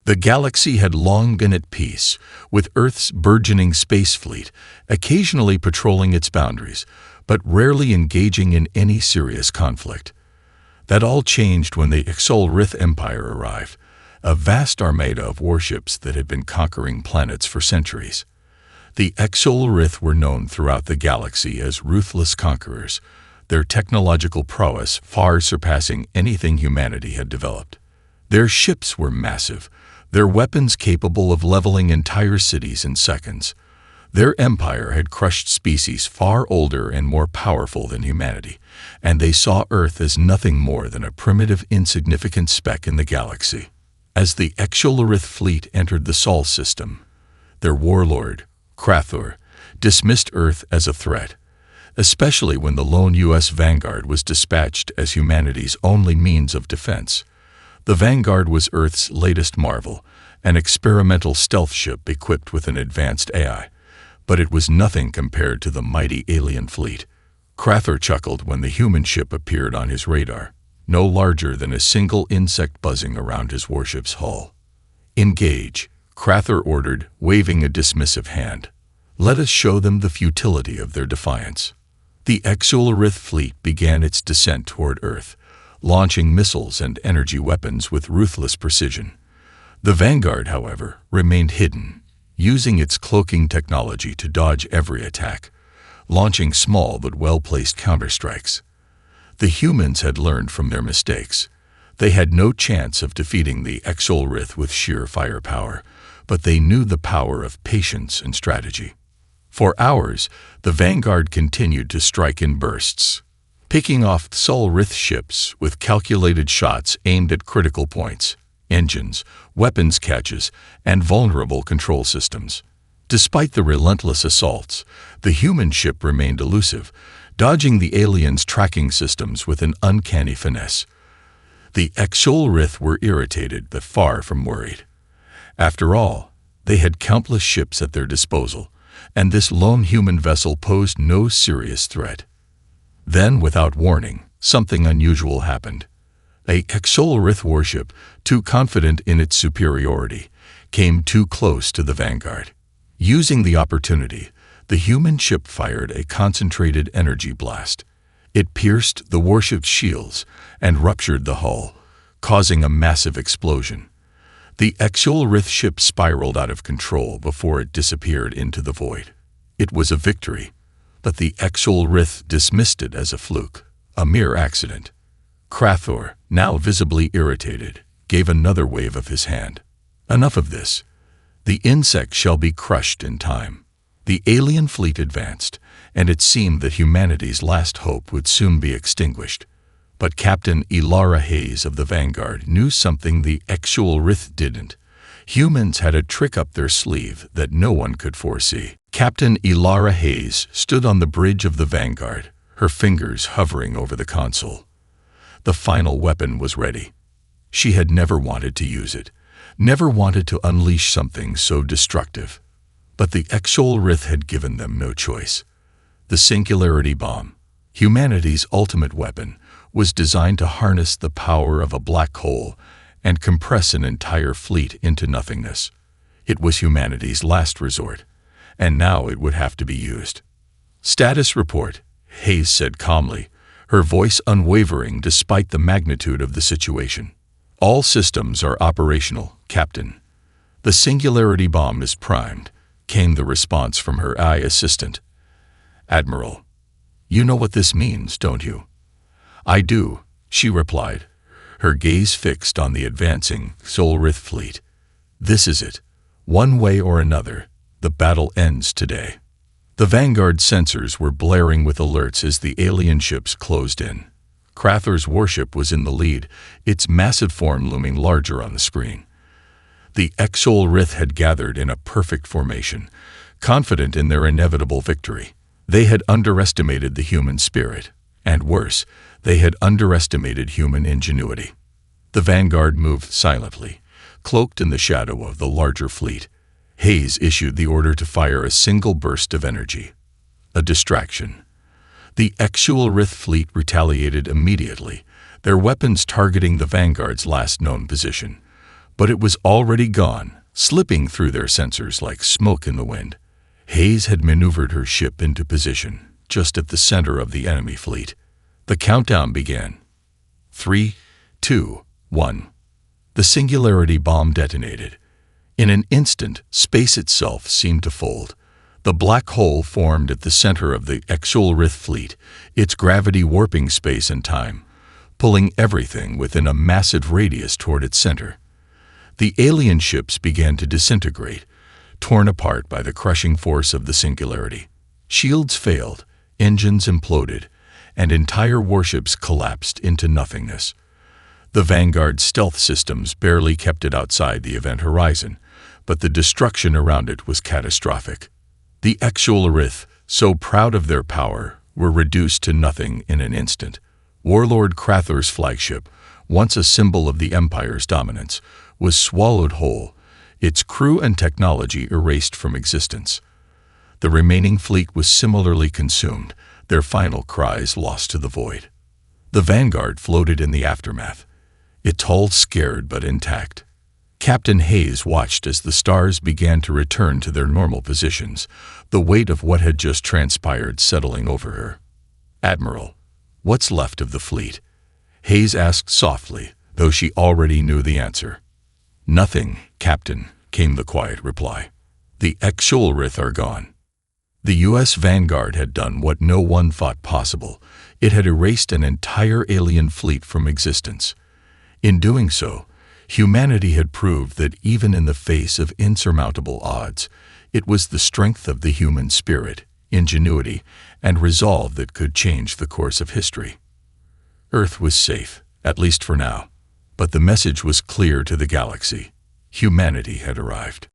The galaxy had long been at peace, with Earth's burgeoning space fleet occasionally patrolling its boundaries, but rarely engaging in any serious conflict. That all changed when the Xol Empire arrived, a vast armada of warships that had been conquering planets for centuries. The Xol were known throughout the galaxy as ruthless conquerors, their technological prowess far surpassing anything humanity had developed. Their ships were massive, their weapons capable of leveling entire cities in seconds. Their empire had crushed species far older and more powerful than humanity, and they saw Earth as nothing more than a primitive, insignificant speck in the galaxy. As the Xol fleet entered the Sol system, their warlord, Krathor, dismissed Earth as a threat, especially when the lone U.S. Vanguard was dispatched as humanity's only means of defense. The Vanguard was Earth's latest marvel, an experimental stealth ship equipped with an advanced AI, but it was nothing compared to the mighty alien fleet. Krathor chuckled when the human ship appeared on his radar, no larger than a single insect buzzing around his warship's hull. "Engage," Krathor ordered, waving a dismissive hand. "Let us show them the futility of their defiance." The Xol fleet began its descent toward Earth, launching missiles and energy weapons with ruthless precision. The Vanguard, however, remained hidden, using its cloaking technology to dodge every attack, launching small but well-placed counterstrikes. The humans had learned from their mistakes. They had no chance of defeating the Xol with sheer firepower, but they knew the power of patience and strategy. For hours, the Vanguard continued to strike in bursts, picking off Sol ships with calculated shots aimed at critical points, engines, weapons caches, and vulnerable control systems. Despite the relentless assaults, the human ship remained elusive, dodging the aliens' tracking systems with an uncanny finesse. The Xol were irritated but far from worried. After all, they had countless ships at their disposal, and this lone human vessel posed no serious threat. Then, without warning, something unusual happened. A Xol warship, too confident in its superiority, came too close to the Vanguard. Using the opportunity, the human ship fired a concentrated energy blast. It pierced the warship's shields and ruptured the hull, causing a massive explosion. The Xol ship spiraled out of control before it disappeared into the void. It was a victory, but the Xol dismissed it as a fluke, a mere accident. Krathor, now visibly irritated, gave another wave of his hand. "Enough of this. The insect shall be crushed in time." The alien fleet advanced, and it seemed that humanity's last hope would soon be extinguished. But Captain Ilara Hayes of the Vanguard knew something the Xol didn't. Humans had a trick up their sleeve that no one could foresee. Captain Ilara Hayes stood on the bridge of the Vanguard, her fingers hovering over the console. The final weapon was ready. She had never wanted to use it, never wanted to unleash something so destructive. But the Xol had given them no choice. The Singularity Bomb, humanity's ultimate weapon, was designed to harness the power of a black hole and compress an entire fleet into nothingness. It was humanity's last resort, and now it would have to be used. "Status report," Hayes said calmly, her voice unwavering despite the magnitude of the situation. "All systems are operational, Captain. The Singularity Bomb is primed," came the response from her AI assistant. "Admiral, you know what this means, don't you?" "I do," she replied, her gaze fixed on the advancing Xol fleet. "This is it. One way or another, the battle ends today." The Vanguard sensors were blaring with alerts as the alien ships closed in. Krathor's warship was in the lead, its massive form looming larger on the screen. The Xol had gathered in a perfect formation, confident in their inevitable victory. They had underestimated the human spirit, and worse, they had underestimated human ingenuity. The Vanguard moved silently, cloaked in the shadow of the larger fleet. Hayes issued the order to fire a single burst of energy. A distraction. The Xol fleet retaliated immediately, their weapons targeting the Vanguard's last known position. But it was already gone, slipping through their sensors like smoke in the wind. Hayes had maneuvered her ship into position, just at the center of the enemy fleet. The countdown began. 3, 2, 1. The singularity bomb detonated. In an instant, space itself seemed to fold. The black hole formed at the center of the HFY fleet, its gravity warping space and time, pulling everything within a massive radius toward its center. The alien ships began to disintegrate, torn apart by the crushing force of the singularity. Shields failed, engines imploded, and entire warships collapsed into nothingness. The Vanguard's stealth systems barely kept it outside the event horizon, but the destruction around it was catastrophic. The HFY, so proud of their power, were reduced to nothing in an instant. Warlord Crathor's flagship, once a symbol of the Empire's dominance, was swallowed whole, its crew and technology erased from existence. The remaining fleet was similarly consumed, their final cries lost to the void. The Vanguard floated in the aftermath, its hull scared but intact. Captain Hayes watched as the stars began to return to their normal positions, the weight of what had just transpired settling over her. "Admiral, what's left of the fleet?" Hayes asked softly, though she already knew the answer. "Nothing, Captain," came the quiet reply. "The HFY are gone." The U.S. Vanguard had done what no one thought possible. It had erased an entire alien fleet from existence. In doing so, humanity had proved that even in the face of insurmountable odds, it was the strength of the human spirit, ingenuity, and resolve that could change the course of history. Earth was safe, at least for now, but the message was clear to the galaxy. Humanity had arrived.